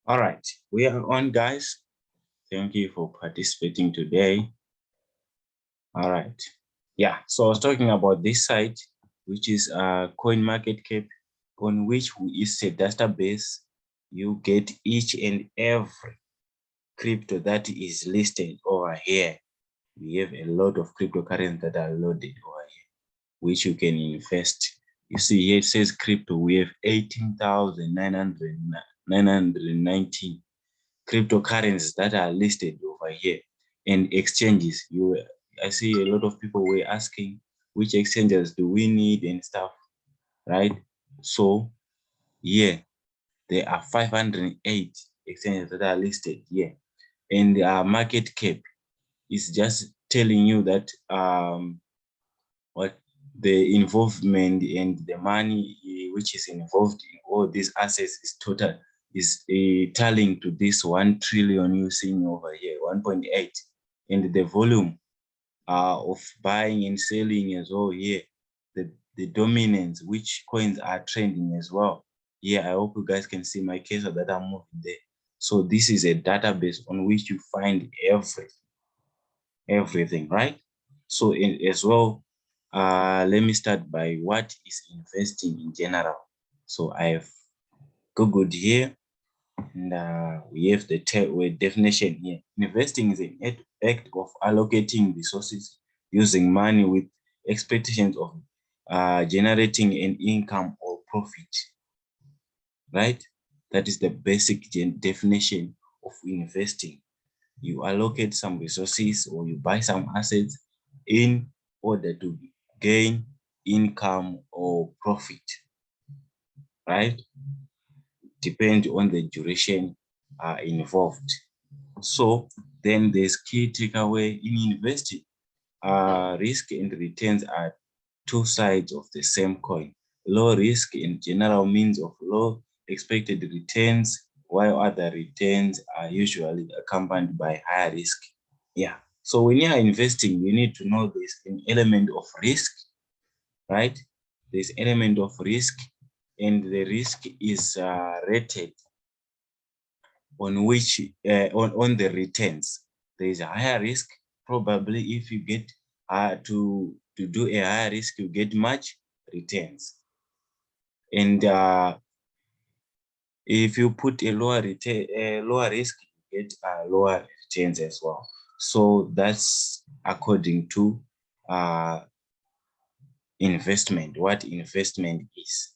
All right, we are on, guys. Thank you for participating today. All right. Yeah, so I was talking about this site, which is CoinMarketCap, on which is a database. You get each and every crypto that is listed over here. We have a lot of cryptocurrencies that are loaded over here, which you can invest. You see here it says crypto. We have 18,919 cryptocurrencies that are listed over here, and exchanges. I see a lot of people were asking which exchanges do we need and stuff, right? So yeah, there are 508 exchanges that are listed here, and market cap is just telling you that what the involvement and the money which is involved in all these assets is total is tallying to this 1 trillion you seeing over here, 1.8, and the volume of buying and selling as well here, the dominance, which coins are trending as well. Yeah, I hope you guys can see my case that I'm moving there. So this is a database on which you find everything, right? So as well, let me start by what is investing in general. So I've googled here, and we have the definition here. Investing is an act of allocating resources using money with expectations of generating an income or profit, right? That is the basic definition of investing. You allocate some resources or you buy some assets in order to gain income or profit, right? Depend on the duration involved. So then there's key takeaway in investing. Risk and returns are two sides of the same coin. Low risk in general means of low expected returns, while other returns are usually accompanied by higher risk. Yeah. So when you are investing, you need to know there's an element of risk, right? There's element of risk, and the risk is rated on which on the returns. There is a higher risk. Probably if you get to do a higher risk, you get much returns. And if you put a lower risk, you get lower returns as well. So that's according to investment, what investment is.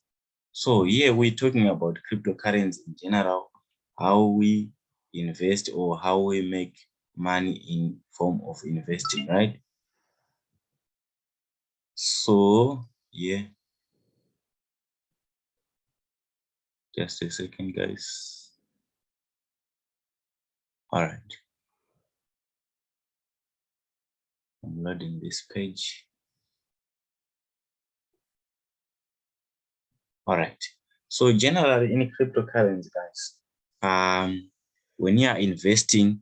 So here we're talking about cryptocurrency in general, how we invest or how we make money in form of investing, right? So yeah, just a second, guys. All right, I'm loading this page. All right. So generally in cryptocurrency, guys, when you are investing,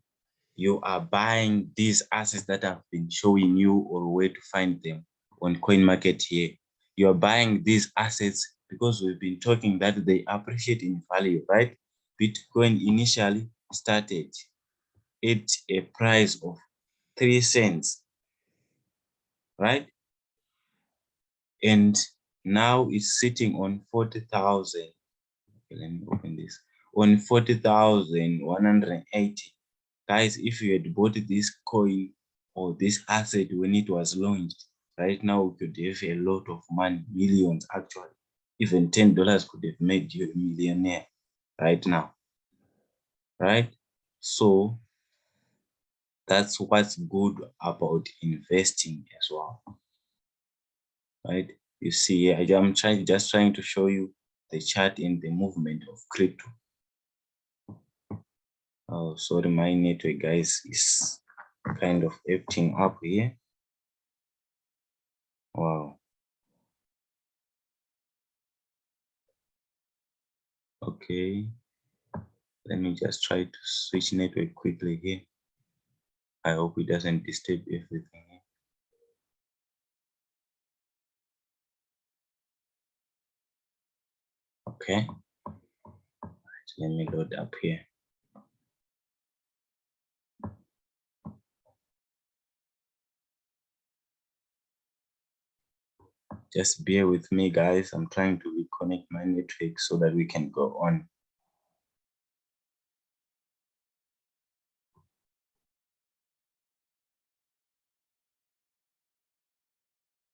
you are buying these assets that have been showing you or where to find them on CoinMarket here. You are buying these assets because we've been talking that they appreciate in value, right? Bitcoin initially started at a price of 3 cents, right? And now it's sitting on 40,000. Okay, let me open this. On 40,180. Guys, if you had bought this coin or this asset when it was launched, right now we could have a lot of money, millions actually. Even $10 could have made you a millionaire right now, right? So that's what's good about investing as well, right? You see, I'm just trying to show you the chart in the movement of crypto. Oh, sorry, my network, guys, is kind of acting up here. Wow. Okay. Let me just try to switch network quickly here. I hope it doesn't disturb everything here. Okay. Right, let me load up here. Just bear with me, guys. I'm trying to reconnect my network so that we can go on.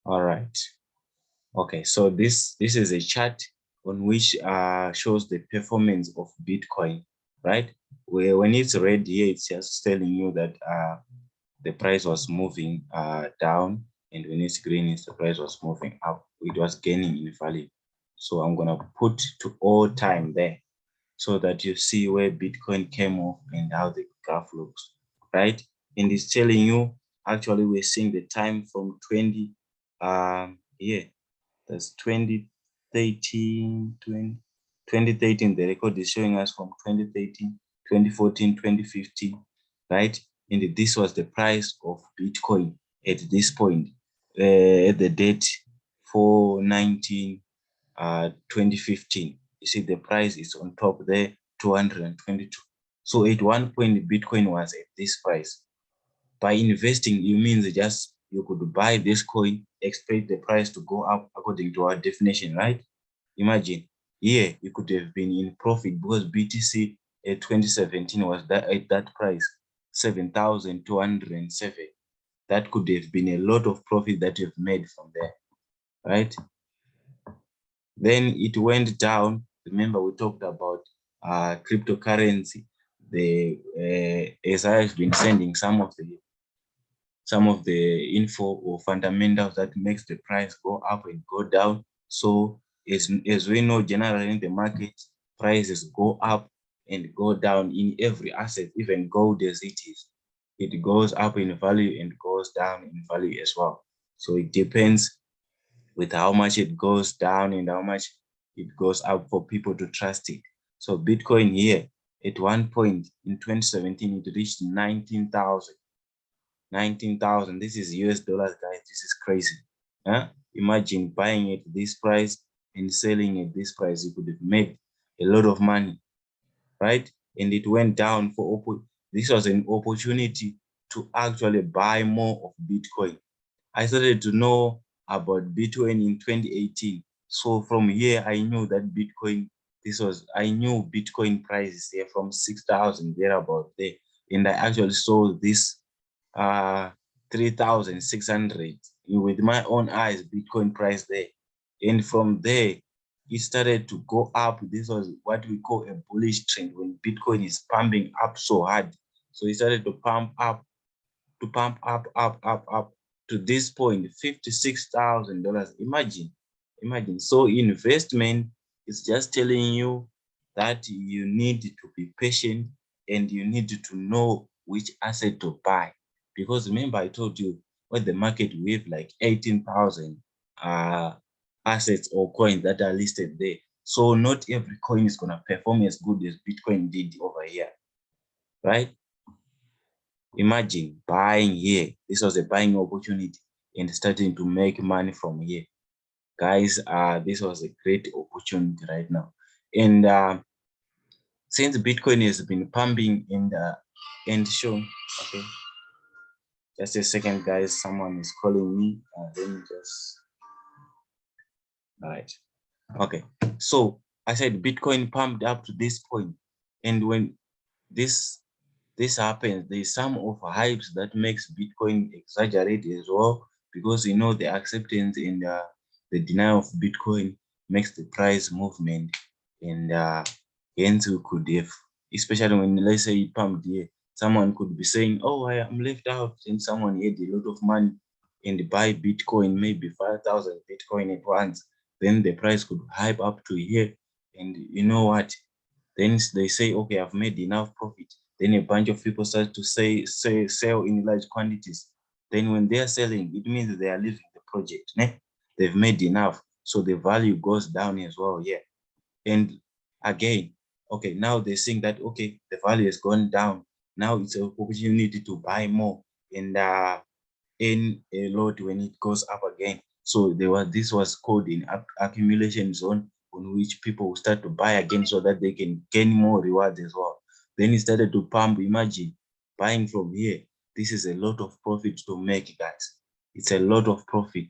All right. Okay, so this is a chart on which shows the performance of Bitcoin, right? Where when it's red here, it's just telling you that the price was moving down, and when it's green, it's the price was moving up. It was gaining in value. So I'm gonna put to all time there so that you see where Bitcoin came off and how the graph looks, right? And it's telling you, actually, we're seeing the time from 20, yeah, that's 2013, 2013. The record is showing us from 2013, 2014, 2015, right? And this was the price of Bitcoin at this point, at the date 4/19, 2015. You see the price is on top there, 222. So at one point, Bitcoin was at this price. By investing, you mean just you could buy this coin, expect the price to go up according to our definition, right? Imagine, yeah, you could have been in profit because BTC at 2017 was that at that price, 7,207. That could have been a lot of profit that you've made from there, right? Then it went down. Remember, we talked about cryptocurrency. As I've been sending some of the info or fundamentals that makes the price go up and go down. So as we know, generally in the market, prices go up and go down in every asset, even gold as it is. It goes up in value and goes down in value as well. So it depends with how much it goes down and how much it goes up for people to trust it. So Bitcoin here, at one point in 2017, it reached 19,000. 19,000. This is US dollars, guys. This is crazy. Huh? Imagine buying at this price and selling at this price. You could have made a lot of money, right? And it went down for this was an opportunity to actually buy more of Bitcoin. I started to know about Bitcoin in 2018. So from here, I knew that Bitcoin, I knew Bitcoin prices here from 6,000 there about there. And I actually saw this 3,600 with my own eyes, Bitcoin price there. And from there, it started to go up. This was what we call a bullish trend when Bitcoin is pumping up so hard. So it started to pump up, up to this point, $56,000. Imagine. So investment is just telling you that you need to be patient and you need to know which asset to buy. Because remember, I told you when the market we have like 18,000 assets or coins that are listed there. So not every coin is gonna perform as good as Bitcoin did over here, right? Imagine buying here. This was a buying opportunity and starting to make money from here. Guys, this was a great opportunity right now. And since Bitcoin has been pumping and shown, okay, just a second, guys, someone is calling me. Let me just, all right. Okay, so I said Bitcoin pumped up to this point, and when this happens, there's some of hypes that makes Bitcoin exaggerate as well, because you know the acceptance and the denial of Bitcoin makes the price movement, and hence we could have, especially when let's say it pumped here, someone could be saying, "Oh, I am left out," and someone had a lot of money and buy Bitcoin, maybe 5,000 Bitcoin at once, then the price could hype up to here, and you know what? Then they say, okay, I've made enough profit. Then a bunch of people start to sell in large quantities. Then when they are selling, it means they are leaving the project. Ne? They've made enough. So the value goes down as well. Yeah. And again, okay, now they're saying that, okay, the value has gone down. Now it's an opportunity to buy more and in a lot when it goes up again. So this was called in accumulation zone, on which people will start to buy again so that they can gain more rewards as well. Then it started to pump. Imagine buying from here. This is a lot of profit to make, guys. It's a lot of profit.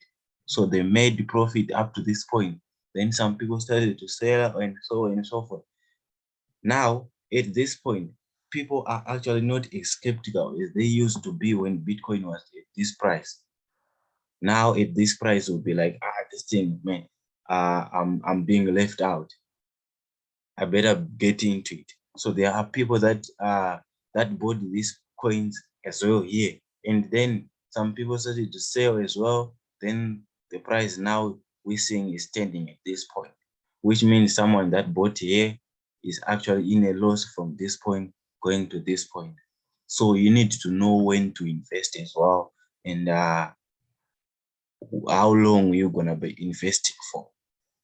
So they made profit up to this point. Then some people started to sell and so on and so forth. Now, at this point, people are actually not as skeptical as they used to be when Bitcoin was at this price. Now, at this price, will be like, this thing, man, I'm being left out. I better get into it. So there are people that that bought these coins as well here, and then some people started to sell as well. Then the price now we're seeing is standing at this point, which means someone that bought here is actually in a loss from this point going to this point. So you need to know when to invest as well, and how long you're gonna be investing for,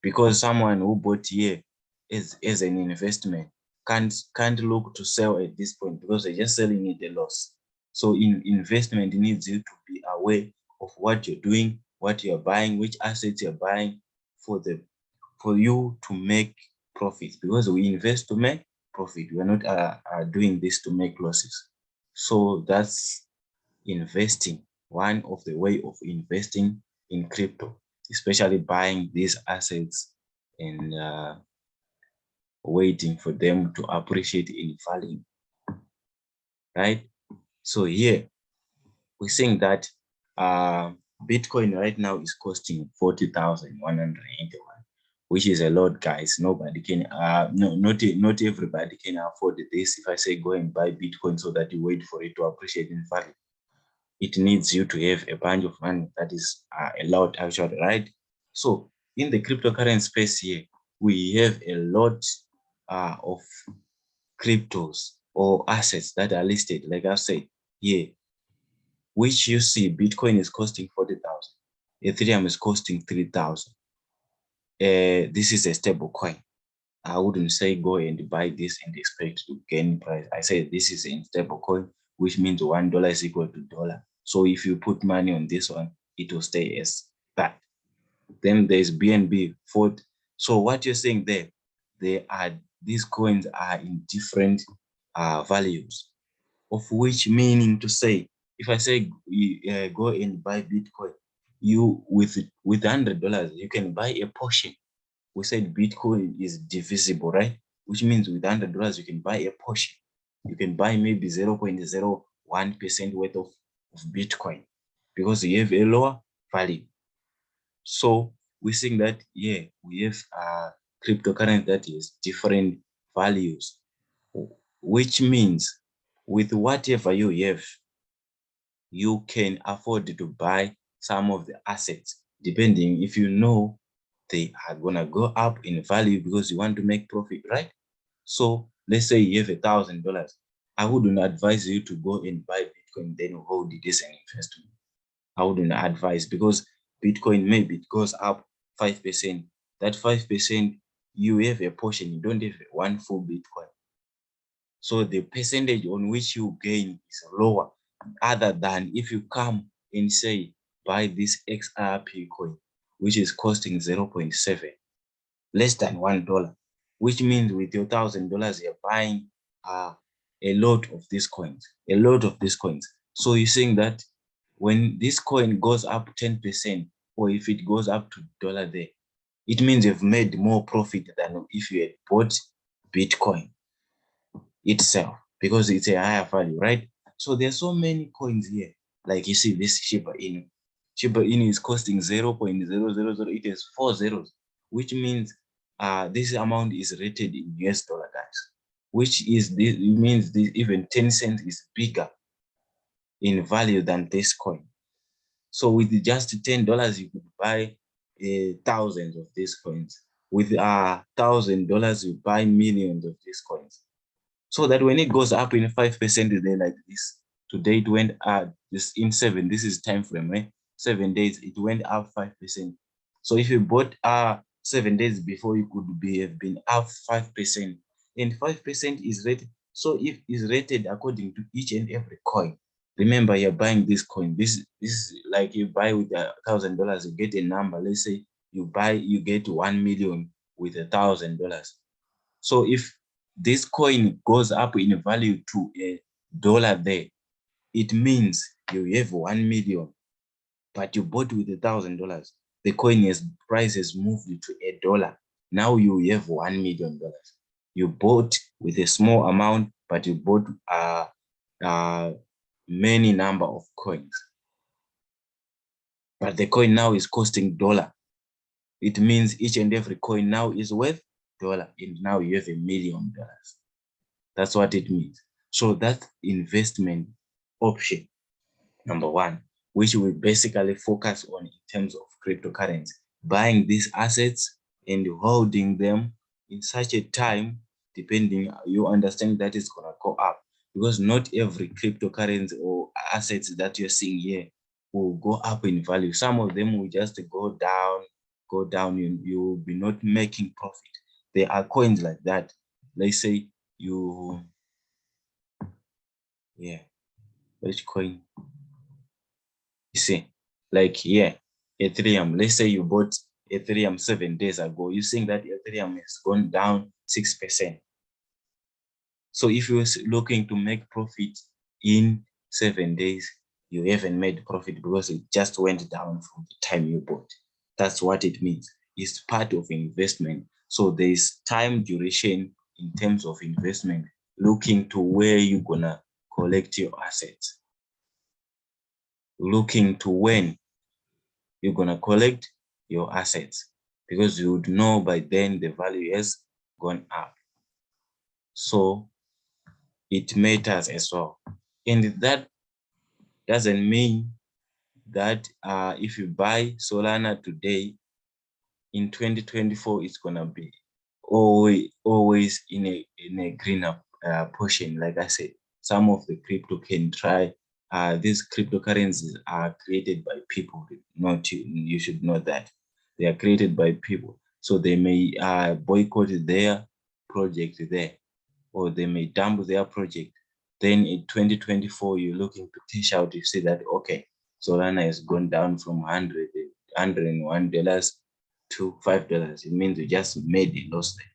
because someone who bought here as an investment can't look to sell at this point because they're just selling at a loss. So investment needs you to be aware of what you're doing, what you're buying, which assets you're buying for you to make profits, because we invest to make profit. We're not doing this to make losses. So that's investing, one of the way of investing in crypto, especially buying these assets and waiting for them to appreciate in value, right? So here we're saying that Bitcoin right now is costing 40,181, which is a lot, guys. Nobody can, not everybody can afford this. If I say go and buy Bitcoin so that you wait for it to appreciate in value, it needs you to have a bunch of money. That is a lot, actually, right? So in the cryptocurrency space here, we have a lot of cryptos or assets that are listed, like I said here, which you see Bitcoin is costing 40,000, Ethereum is costing 3,000. This is a stable coin. I wouldn't say go and buy this and expect to gain price. I say this is a stable coin, which means $1 is equal to dollar. So if you put money on this one, it will stay as that. Then there's BNB, Ford. So what you're saying there, these coins are in different values, of which meaning to say, if I say go and buy Bitcoin, you with $100, you can buy a portion. We said Bitcoin is divisible, right? Which means with $100, you can buy a portion. You can buy maybe 0.01% worth of Bitcoin because you have a lower value. So we're saying that, yeah, we have cryptocurrency that has different values, which means with whatever you have, you can afford to buy some of the assets, depending if you know they are gonna go up in value because you want to make profit, right? So let's say you have $1,000. I wouldn't advise you to go and buy Bitcoin, then hold it as an investment. I wouldn't advise, because Bitcoin maybe it goes up 5%. That 5%, you have a portion, you don't have one full Bitcoin. So the percentage on which you gain is lower, other than if you come and say, buy this XRP coin, which is costing 0.7, less than $1, which means with your $1,000, you're buying a lot of these coins, a lot of these coins. So you're saying that when this coin goes up 10%, or if it goes up to dollar there, it means you've made more profit than if you had bought Bitcoin itself, because it's a higher value, right? So there's so many coins here. Like you see this Shiba Inu. Shiba Inu is costing 0.000. It has 4 zeros, which means this amount is rated in US dollar, guys, which is this means this even 10 cents is bigger in value than this coin. So with just $10, you could buy thousands of these coins. With $1,000, you buy millions of these coins. So that when it goes up in 5% a day like this, today it went this in 7, this is time frame, right? 7 days, it went up 5%. So if you bought 7 days before, you could have been up 5%, and 5% is rated. So if is rated according to each and every coin, remember you're buying this coin. This is like you buy with $1,000, you get a number. Let's say you get 1 million with $1,000. So if this coin goes up in value to $1 there, it means you have 1 million, but you bought with $1,000. the coin price has moved to $1. Now you have $1 million. You bought with a small amount, but you bought many number of coins. But the coin now is costing $1. It means each and every coin now is worth $1, and now you have $1 million. That's what it means. So that's investment option number one, which we basically focus on in terms of cryptocurrency, buying these assets and holding them in such a time, depending, you understand that it's gonna go up, because not every cryptocurrency or assets that you're seeing here will go up in value. Some of them will just go down, you will be not making profit. There are coins like that. Let's say you, yeah, which coin? You see, like here, Ethereum, let's say you bought Ethereum 7 days ago, you're seeing that Ethereum has gone down 6%. So if you're looking to make profit in 7 days, you haven't made profit because it just went down from the time you bought. That's what it means. It's part of investment. So there's time duration in terms of investment, looking to where you're gonna collect your assets, looking to when you're gonna collect your assets, because you would know by then the value has gone up. So it matters as well. And that doesn't mean that if you buy Solana today, in 2024, it's gonna be always in a greener portion. Like I said, some of the crypto can try. These cryptocurrencies are created by people. Not you. You should know that they are created by people. So they may boycott their project there, or they may dump their project. Then in 2024, you're looking to cash out. You see that, okay, Solana has gone down from $101 to $5. It means you just made a loss there.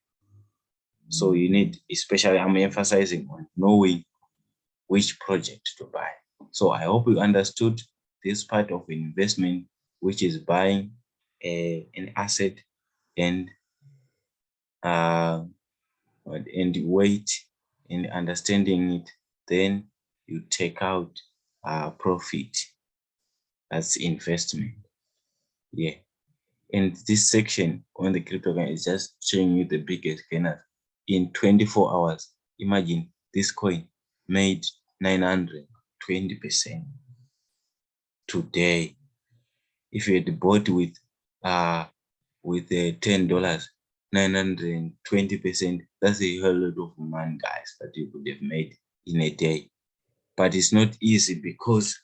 So you need, especially I'm emphasizing on knowing which project to buy. So I hope you understood this part of investment, which is buying an asset and wait and understanding it. Then you take out profit. That's investment. Yeah. And this section on the cryptocurrency is just showing you the biggest gainer. In 24 hours, imagine this coin made 920% today. If you had bought with $10, 920%, that's a whole lot of money, guys, that you could have made in a day. But it's not easy, because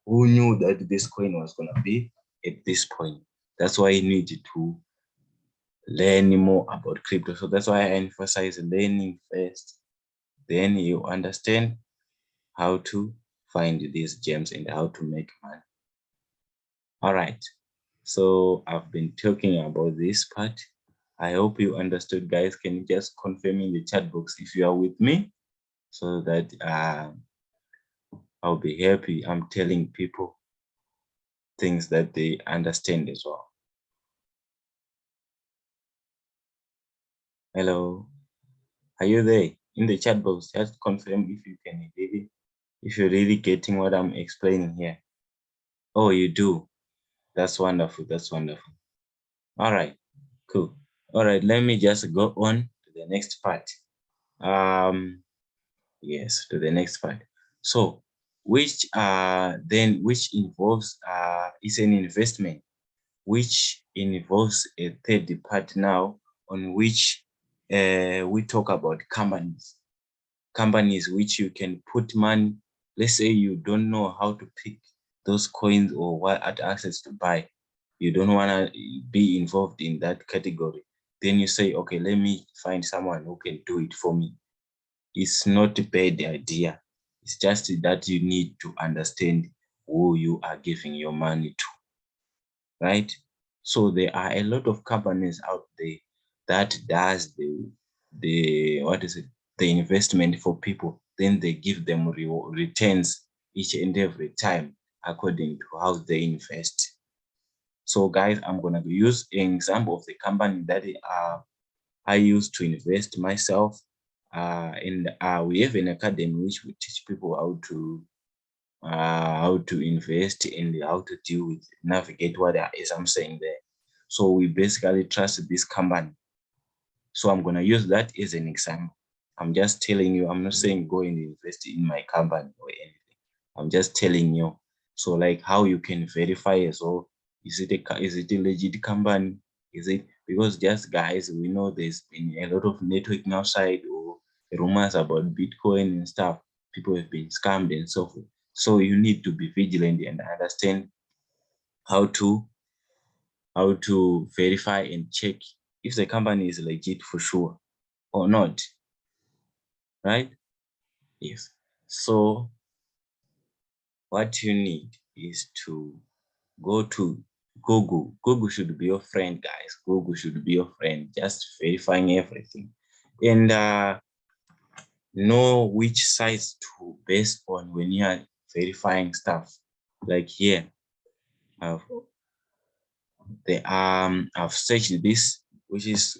who knew that this coin was gonna be at this point? That's why you need to learn more about crypto. So that's why I emphasize learning first. Then you understand how to find these gems and how to make money. All right. So I've been talking about this part. I hope you understood, guys. Can you just confirm in the chat box if you are with me, so that I'll be happy. I'm telling people things that they understand as well. Hello, are you there in the chat box? Just confirm if you can really, if you're really getting what I'm explaining here. Oh, you do. That's wonderful. That's wonderful. All right, cool. All right, let me just go on to the next part. Yes, to the next part. So which involves is an investment which involves a third part now, on which we talk about companies which you can put money. Let's say you don't know how to pick those coins or what assets to buy. You don't want to be involved in that category. Then you say, okay, let me find someone who can do it for me. It's not a bad idea. It's just that you need to understand who you are giving your money to, right? So there are a lot of companies out there that does the what is it, the investment for people. Then they give them returns each and every time according to how they invest. So guys, I'm gonna use an example of the company that I used to invest myself. And we have an academy which will teach people how to invest and how to deal with navigate what is I'm saying there. So we basically trust this company. So I'm gonna use that as an example. I'm just telling you, I'm not saying go and invest in my company or anything. I'm just telling you. So like how you can verify as well. Is it a legit company? Is it because just guys, we know there's been a lot of networking outside or rumors about Bitcoin and stuff. People have been scammed and so forth. So you need to be vigilant and understand how to verify and check if the company is legit for sure or not, right? Yes. So what you need is to go to Google. Google should be your friend, guys. Google should be your friend, just verifying everything. And know which sites to base on when you are verifying stuff. Like here, I've I've searched this, which is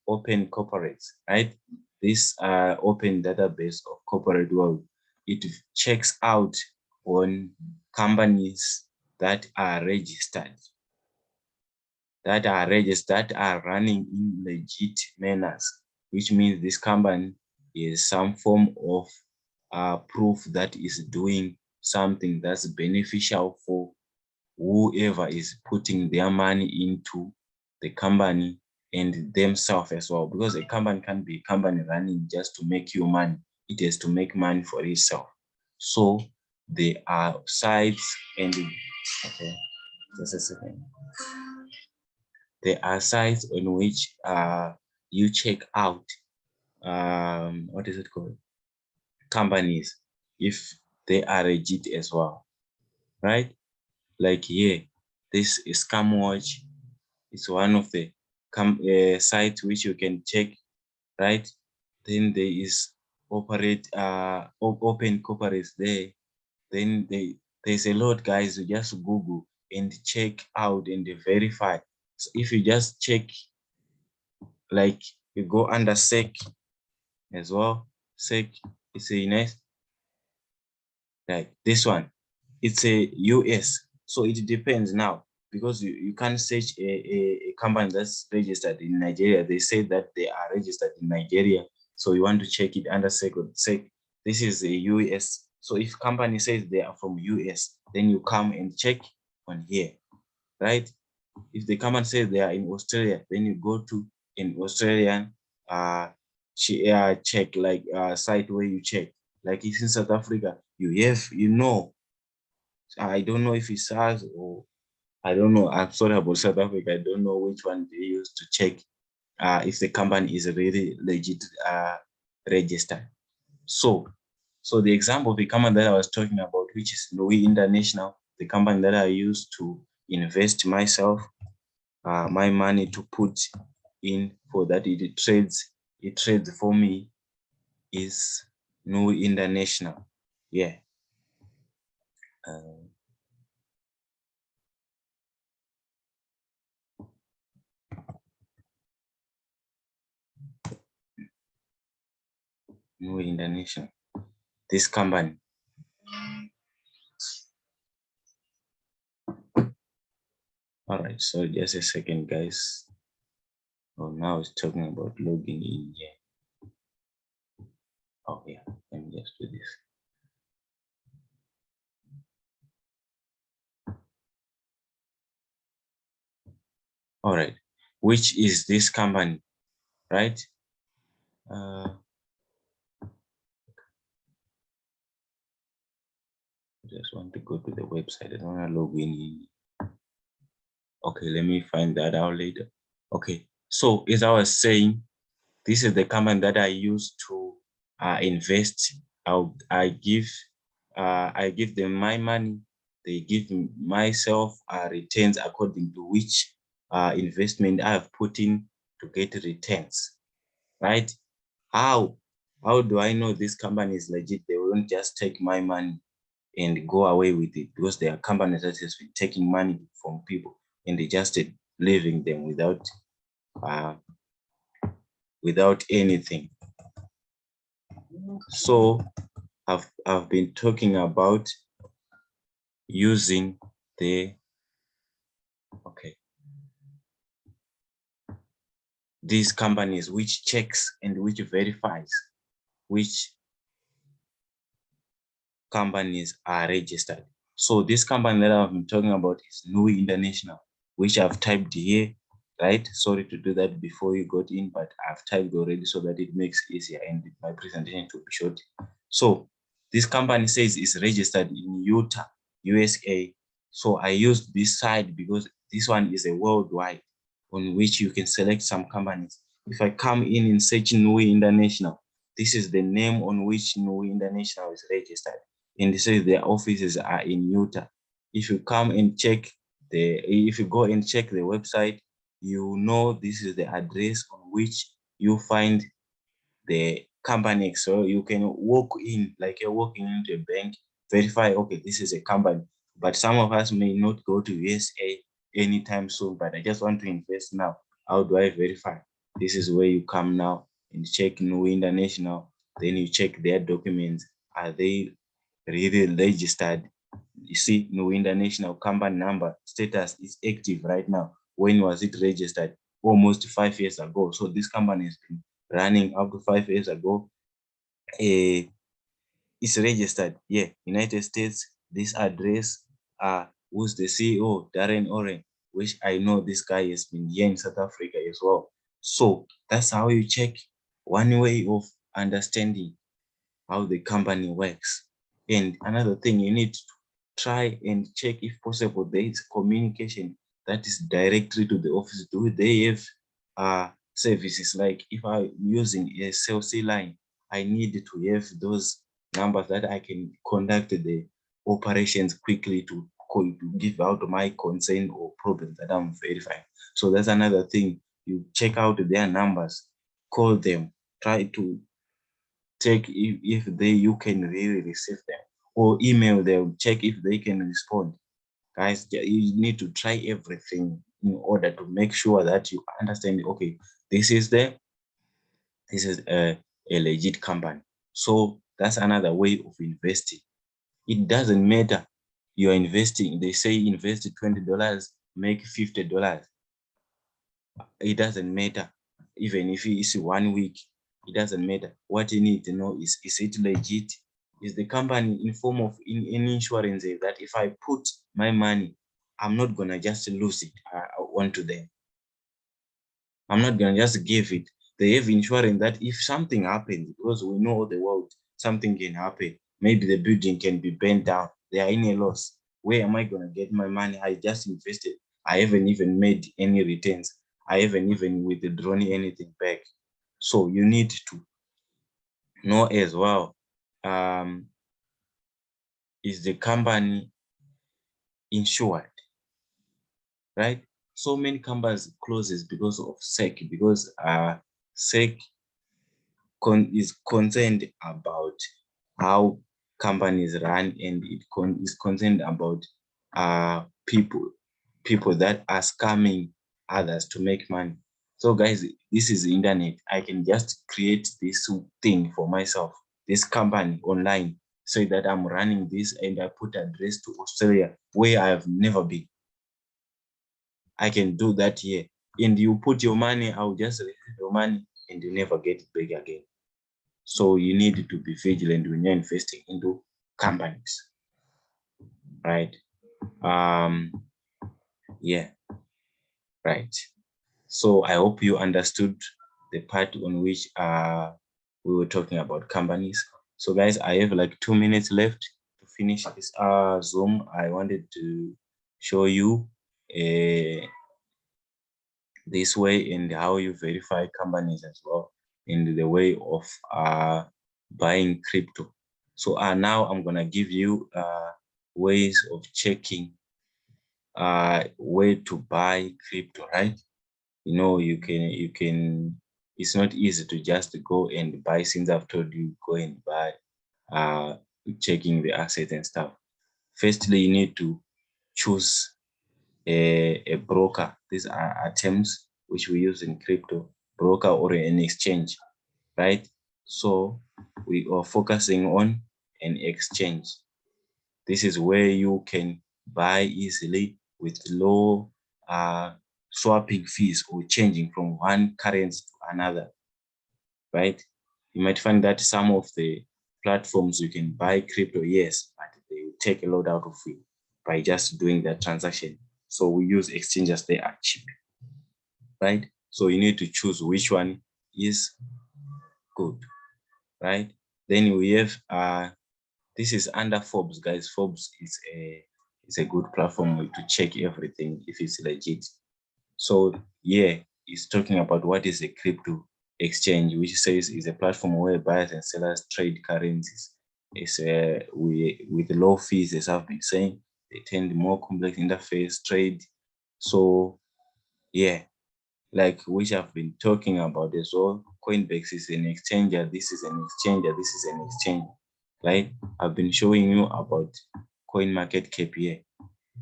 open corporates, right? This open database of corporate world. It checks out on companies that are registered, that are running in legit manners, which means this company is some form of proof that is doing something that's beneficial for whoever is putting their money into the company and themselves as well. Because a company can't be a company running just to make you money. It has to make money for itself. So there are sites and okay, just a second. There are sites on which you check out what is it called? Companies if they are legit as well, right? Like here, this is Scamwatch. It's one of the sites which you can check, right? Then there is open corporates there. Then there's a lot, guys. You just Google and check out and verify. So if you just check, like you go under SEC as well. SEC is a nice, like this one. It's a US. So it depends now because you can't search a company that's registered in Nigeria. They say that they are registered in Nigeria. So you want to check it under SEC. This is a US. So if company says they are from US, then you come and check on here, right? If the company says they are in Australia, then you go to an Australian check, like site where you check. Like if in South Africa, you know, I don't know if it's SARS or I don't know. I'm sorry about South Africa. I don't know which one they use to check if the company is really legit registered. So the example of the company that I was talking about, which is Louis International, the company that I used to invest myself, my money to put in for that it trades for me, is New International. Yeah. New International. This company. All right, so just a second, guys. Oh, now it's talking about logging in here. Oh, yeah, let me just do this. All right, which is this company, right? I just want to go to the website. I don't want to log in. Okay, let me find that out later. Okay, so as I was saying, this is the company that I use to invest. I give them my money. They give myself returns according to which investment I have put in to get returns, right? How do I know this company is legit? They won't just take my money and go away with it, because there are companies that has been taking money from people. and just leaving them without anything. So I've been talking about using these companies which checks and which verifies which companies are registered. So this company that I've been talking about is NUI International, which I've typed here, right? Sorry to do that before you got in, but I've typed already so that it makes easier and my presentation to be short. So this company says it's registered in Utah, USA. So I used this site because this one is a worldwide on which you can select some companies. If I come in and search NUI International, this is the name on which NUI International is registered. And it says their offices are in Utah. If you come and check if you go and check the website, you know this is the address on which you find the company. So you can walk in like you're walking into a bank, verify, okay, this is a company. But some of us may not go to USA anytime soon, but I just want to invest now. How do I verify? This is where you come now and check NUI International. Then you check their documents. Are they really registered? You see, NUI International company number status is active right now. When was it registered? Almost 5 years ago. So this company has been running up to 5 years ago. It's registered. Yeah, United States. This address. Who's the CEO? Darren Oren, which I know this guy has been here in South Africa as well. So that's how you check. One way of understanding how the company works. And another thing, you need to try and check if possible there is communication that is directly to the office. Do they have services? Like if I'm using a CellC line, I need to have those numbers that I can conduct the operations quickly to give out my concern or problem that I'm verifying. So that's another thing. You check out their numbers, call them, try to check if you can really receive them, or email them, check if they can respond. Guys, you need to try everything in order to make sure that you understand, okay, this is a legit company. So that's another way of investing. It doesn't matter you're investing. They say invest $20, make $50. It doesn't matter. Even if it's 1 week, it doesn't matter. What you need to know is it legit? Is the company in form of in insurance that if I put my money, I'm not gonna just lose it onto them. I'm not gonna just give it. They have insurance that if something happens, because we know the world, something can happen. Maybe the building can be burnt down. They are in a loss. Where am I gonna get my money? I just invested. I haven't even made any returns. I haven't even withdrawn anything back. So you need to know as well, is the company insured, right? So many companies closes because of SEC, because SEC is concerned about how companies run, and it is concerned about people that are scamming others to make money. So guys, this is the internet. I can just create this thing for myself, this company online, say that I'm running this, and I put address to Australia where I have never been. I can do that here. And you put your money, I'll just receive your money and you never get it back again. So you need to be vigilant when you're investing into companies, right? Yeah, right. So I hope you understood the part on which we were talking about companies. So guys, I have like 2 minutes left to finish this Zoom. I wanted to show you this way and how you verify companies as well, in the way of buying crypto. So now I'm gonna give you ways of checking where to buy crypto, right? You know, you can, it's not easy to just go and buy, since I've told you go and buy, checking the assets and stuff. Firstly, you need to choose a broker. These are terms which we use in crypto, broker or an exchange, right? So we are focusing on an exchange. This is where you can buy easily with low swapping fees or changing from one currency to another, right? You might find that some of the platforms you can buy crypto, yes, but they will take a lot out of you by just doing that transaction. So we use exchanges, they are cheap, right? So you need to choose which one is good, right? Then we have this is under Forbes, guys. Forbes is a good platform to check everything if it's legit. So yeah, it's talking about what is a crypto exchange, which says is a platform where buyers and sellers trade currencies. It's with low fees, as I've been saying. They tend more complex interface trade. So yeah, like which I've been talking about as well. Coinbase is an exchanger. This is an exchanger. This is an exchange, right? I've been showing you about CoinMarketCap here.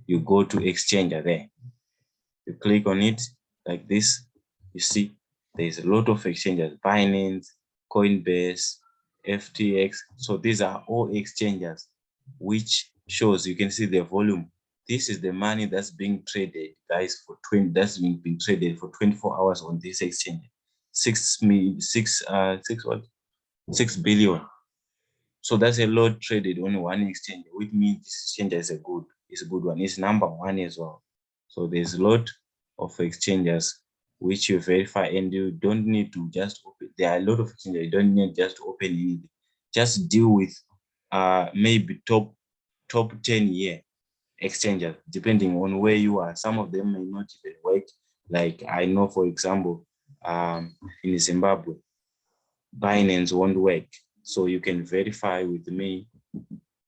You go to exchanger there. You click on it like this. You see there's a lot of exchanges: Binance, Coinbase, FTX. So these are all exchanges, which shows you can see the volume. This is the money that's being traded, guys, for 20. That's been traded for 24 hours on this exchange. 6 billion. So that's a lot traded on one exchange, which means this exchange is a good one. It's number one as well. So there's a lot of exchanges which you verify, and you don't need to just open. There are a lot of exchanges. You don't need just to open it. Just deal with maybe top 10 year exchanges, depending on where you are. Some of them may not even work. Like I know, for example, in Zimbabwe, Binance won't work. So you can verify with me